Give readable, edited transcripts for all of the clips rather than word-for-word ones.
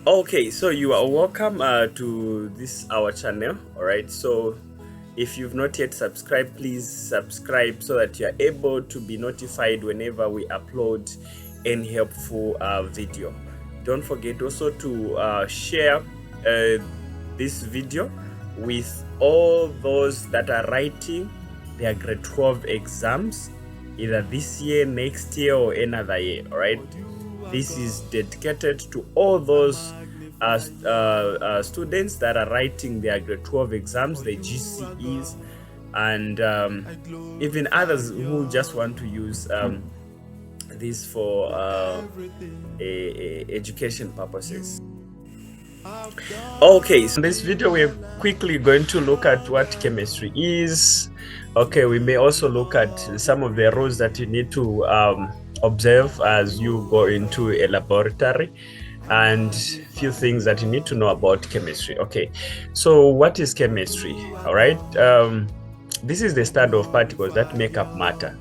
Okay, so you are welcome to this our channel. All right, so if you've not yet subscribed, please subscribe so that you are able to be notified whenever we upload any helpful video. Don't forget also to share this video with all those that are writing their grade 12 exams either this year, next year, or another year. All right, this is dedicated to all those students that are writing their grade 12 exams, the GCEs, and even others who just want to use this for education purposes. Okay, so in this video we're quickly going to look at what chemistry is. Okay, we may also look at some of the rules that you need to observe as you go into a laboratory, and few things that you need to know about chemistry. Okay, so what is chemistry? All right, this is the study of particles that make up matter,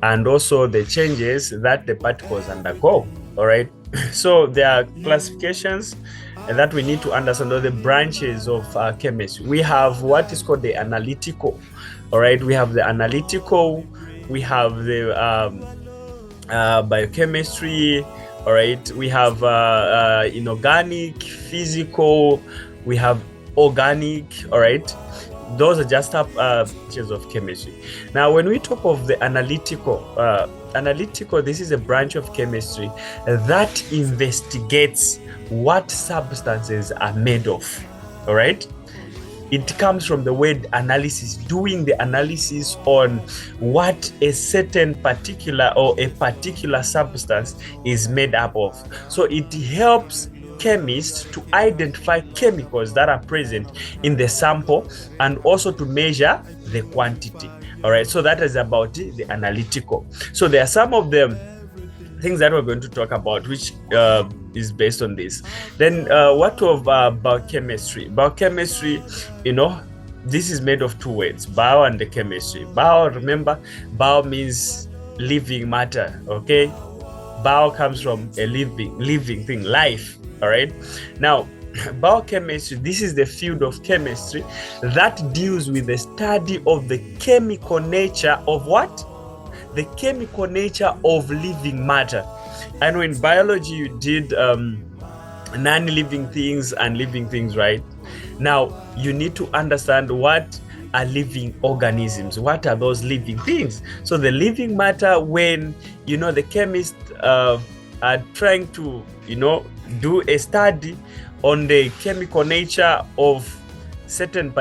and also the changes that the particles undergo. All right, so there are classifications that we need to understand, all the branches of chemistry. We have what is called the analytical. All right, we have the analytical, we have the biochemistry. All right, we have inorganic, physical, we have organic. All right, those are just features of chemistry. Now, when we talk of the analytical, this is a branch of chemistry that investigates what substances are made of. All right, it comes from the word analysis, doing the analysis on what a certain particular or a particular substance is made up of. So it helps chemists to identify chemicals that are present in the sample and also to measure the quantity. All right, so that is about the analytical. So there are some of them things that we're going to talk about, which is based on this. Then what of biochemistry? Biochemistry, this is made of two words, bio and the chemistry. Bio, remember, bio means living matter. Okay, bio comes from a living thing, life. All right, now biochemistry, this is the field of chemistry that deals with the study of the chemical nature of what? The chemical nature of living matter. I know in biology you did non-living things and living things, right? Now you need to understand what are living organisms, what are those living things. So the living matter, when the chemists are trying to do a study on the chemical nature of certain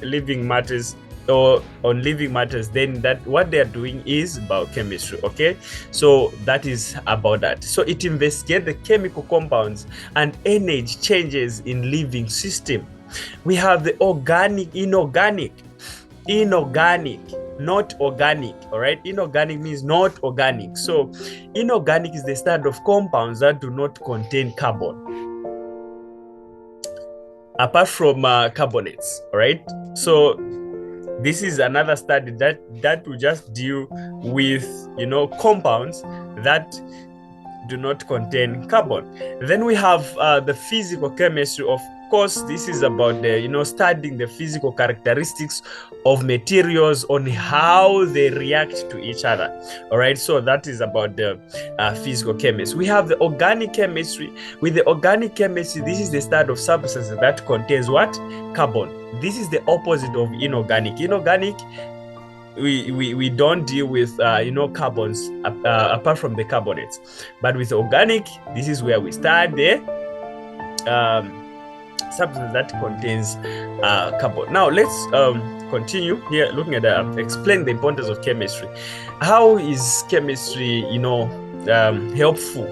living matters or on living matters, then that what they are doing is biochemistry. Okay, so that is about that. So it investigates the chemical compounds and energy changes in living system. We have the organic, inorganic, not organic. All right, inorganic means not organic. So inorganic is the study of compounds that do not contain carbon apart from carbonates. All right, so this is another study that will just deal with compounds that do not contain carbon. Then we have the physical chemistry. Of course, this is about the studying the physical characteristics of materials on how they react to each other. All right, so that is about the physical chemistry. We have the organic chemistry. With the organic chemistry, this is the study of substances that contains what? Carbon. This is the opposite of inorganic. Inorganic, we don't deal with carbons apart from the carbonates, but with organic, this is where we start the substance that contains carbon. Now let's continue here looking at explain the importance of chemistry. How is chemistry helpful?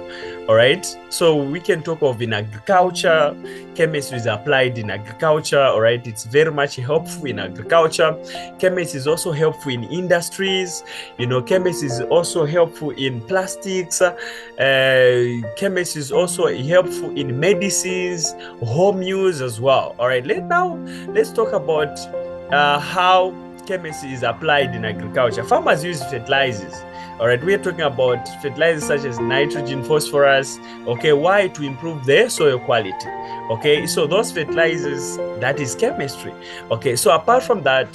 All right, so we can talk of in agriculture. Chemistry is applied in agriculture. All right, it's very much helpful in agriculture. Chemistry is also helpful in industries. Chemistry is also helpful in plastics. Chemistry is also helpful in medicines, home use as well. All right, let's talk about how chemistry is applied in agriculture. Farmers use fertilizers. All right, we are talking about fertilizers such as nitrogen, phosphorus. Okay, why? To improve the soil quality. Okay, so those fertilizers, that is chemistry. Okay, so apart from that,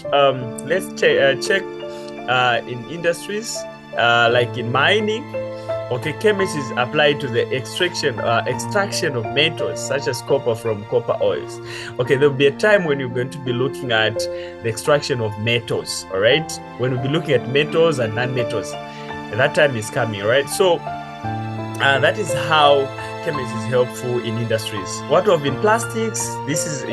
let's check in industries like in mining. Okay, chemistry is applied to the extraction of metals such as copper from copper ores. Okay, there'll be a time when you're going to be looking at the extraction of metals. All right, when we'll be looking at metals and non-metals, that time is coming. All right, so that is how chemistry is helpful in industries. What of in plastics? This is,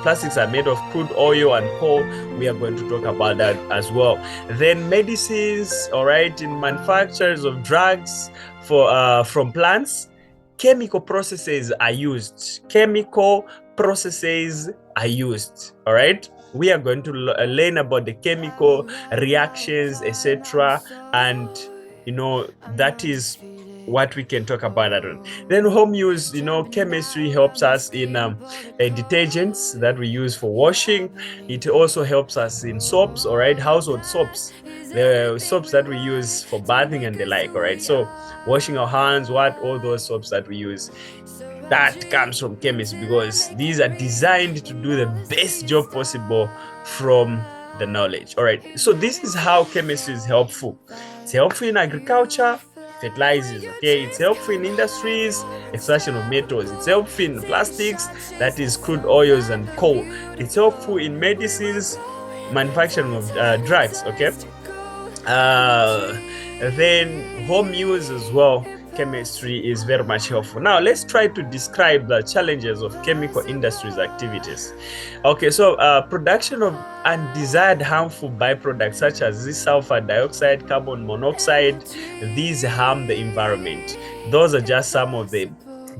plastics are made of crude oil and coal. We are going to talk about that as well. Then medicines, all right, in manufacturers of drugs from plants, chemical processes are used. Chemical processes are used, all right? We are going to learn about the chemical reactions, etc. And, that is what we can talk about that one. Then home use, chemistry helps us in detergents that we use for washing. It also helps us in soaps, all right, household soaps, the soaps that we use for bathing and the like, all right. So washing our hands, all those soaps that we use, that comes from chemistry, because these are designed to do the best job possible from the knowledge. All right, so this is how chemistry is helpful. It's helpful in agriculture, fertilizers. Okay, it's helpful in industries, extraction of metals. It's helpful in plastics, that is crude oils and coal. It's helpful in medicines, manufacturing of drugs. Okay, then home use as well, chemistry is very much helpful. Now let's try to describe the challenges of chemical industries activities. Okay, so production of undesired harmful byproducts such as this sulfur dioxide, carbon monoxide, these harm the environment. Those are just some of the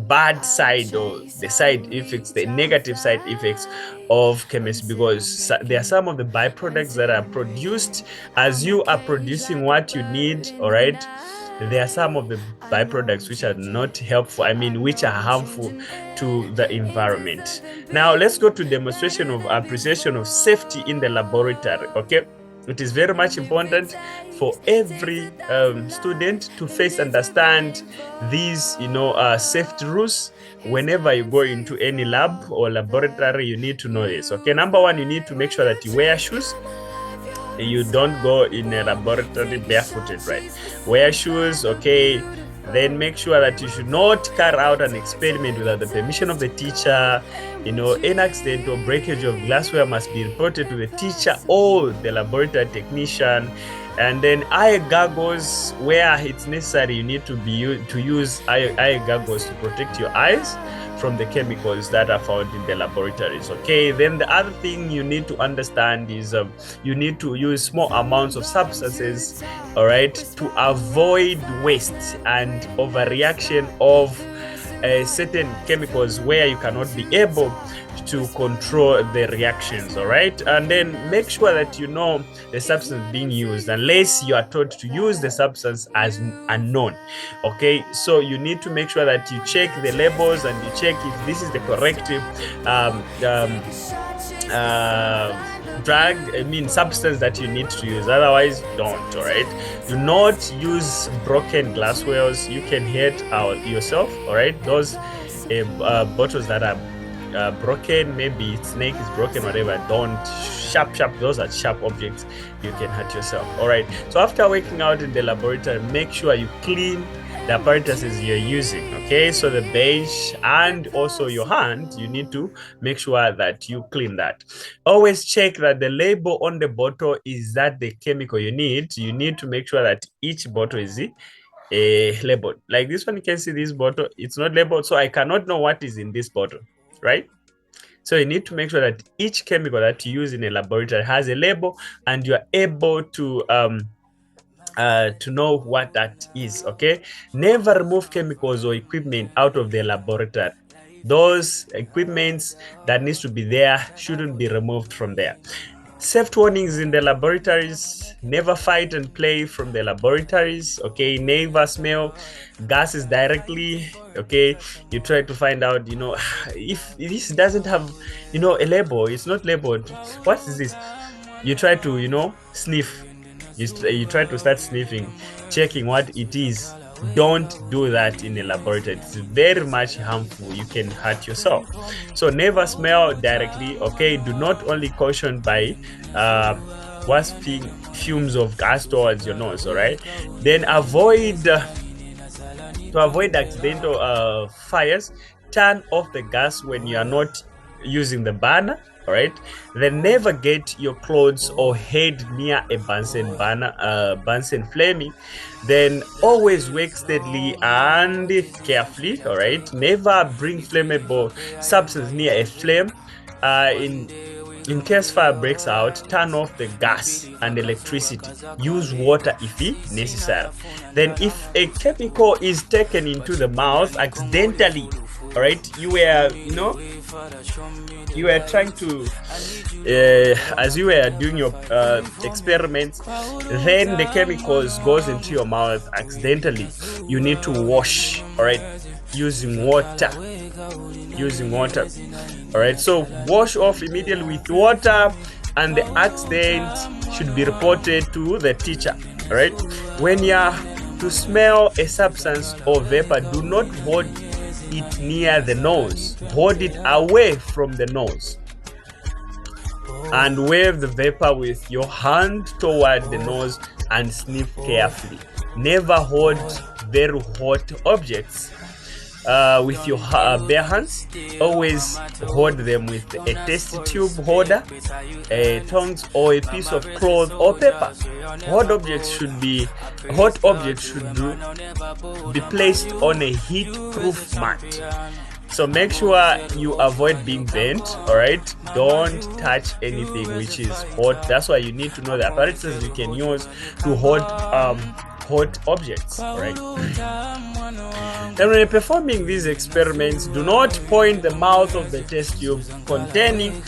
bad side, or the side effects, the negative side effects of chemistry, because there are some of the byproducts that are produced as you are producing what you need. All right, there are some of the byproducts which are not helpful, which are harmful to the environment. Now let's go to demonstration of appreciation of safety in the laboratory. Okay, it is very much important for every student to first understand these safety rules. Whenever you go into any lab or laboratory, you need to know this. Okay, number one, you need to make sure that you wear shoes. You don't go in a laboratory barefooted, right? Wear shoes. Okay, then make sure that you should not carry out an experiment without the permission of the teacher. Any accident or breakage of glassware must be reported to the teacher or the laboratory technician. And then eye goggles, where it's necessary, you need to use eye goggles to protect your eyes from the chemicals that are found in the laboratories. Okay, then the other thing you need to understand is you need to use small amounts of substances, all right, to avoid waste and overreaction of certain chemicals where you cannot be able to control the reactions. All right, and then make sure that you know the substance being used, unless you are told to use the substance as unknown. Okay, so you need to make sure that you check the labels and you check if this is the correct substance that you need to use. Otherwise, don't. All right, do not use broken glasswares. You can hurt yourself. All right, those bottles that are broken, maybe snake is broken, whatever, don't sharp, those are sharp objects, you can hurt yourself. All right, so after working out in the laboratory, make sure you clean the apparatuses you're using. Okay, so the bench and also your hand, you need to make sure that you clean that. Always check that the label on the bottle is that the chemical you need to make sure that each bottle is labeled. Like this one, you can see this bottle, it's not labeled, so I cannot know what is in this bottle, right? So you need to make sure that each chemical that you use in a laboratory has a label, and you are able to know what that is. Okay, never remove chemicals or equipment out of the laboratory. Those equipments that needs to be there shouldn't be removed from there. Safety warnings in the laboratories: never fight and play from the laboratories. Okay, never smell gases directly. Okay, you try to find out, if this doesn't have, a label, it's not labeled. What is this? you try to, you know, sniff. You try to start sniffing, checking what it is. Don't do that in a laboratory. It's very much harmful. You can hurt yourself. So never smell directly. Okay, do not only caution by wasping fumes of gas towards your nose. All right, then to avoid accidental fires, turn off the gas when you are not using the burner. All right, then never get your clothes or head near a Bunsen burner, Bunsen flaming. Then always work steadily and carefully. All right, never bring flammable substance near a flame. In case fire breaks out, turn off the gas and electricity. Use water if necessary. Then if a chemical is taken into the mouth accidentally, all right, you were, you know, you were trying to as you were doing your experiments, then the chemicals goes into your mouth accidentally, you need to wash, all right, using water. All right, so wash off immediately with water, and the accident should be reported to the teacher. All right, when you are to smell a substance or vapor, do not hold it near the nose. Hold it away from the nose and wave the vapor with your hand toward the nose and sniff carefully. Never hold very hot objects with your bare hands. Always hold them with a test tube holder, tongs, or a piece of cloth or paper. Hot objects should be placed on a heat-proof mat. So make sure you avoid being bent. All right, don't touch anything which is hot. That's why you need to know the apparatuses you can use to hold hot objects. All right. Then when you're performing these experiments, do not point the mouth of the test tube containing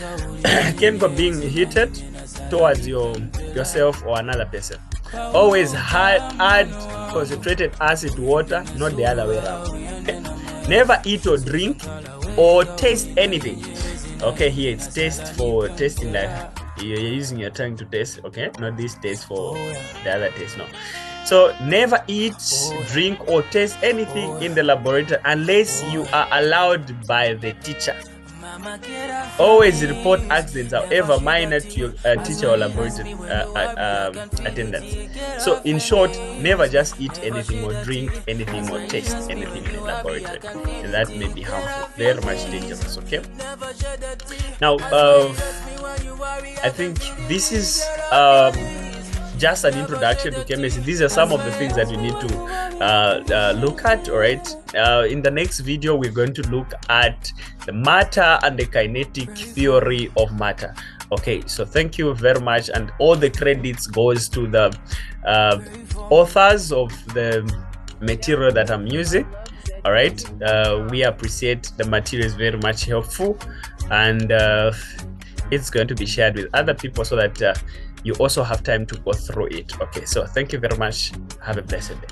chemical being heated towards yourself or another person. Always add concentrated acid to water, not the other way around. Never eat or drink or taste anything. Okay, here it's taste for tasting, like you're using your tongue to taste. Okay, not this taste for the other taste. No. So never eat, drink, or taste anything in the laboratory unless you are allowed by the teacher. Always report accidents, however minor, to your teacher or laboratory attendants. So in short, never just eat anything or drink anything or taste anything in the laboratory. And that may be harmful, very much dangerous. Okay. Now, I think this is just an introduction to chemistry. These are some of the things that you need to look at. All right, in the next video we're going to look at the matter and the kinetic theory of matter. Okay, so thank you very much, and all the credits goes to the authors of the material that I'm using. All right, we appreciate the material, is very much helpful, and it's going to be shared with other people so that you also have time to go through it. Okay, so thank you very much. Have a blessed day.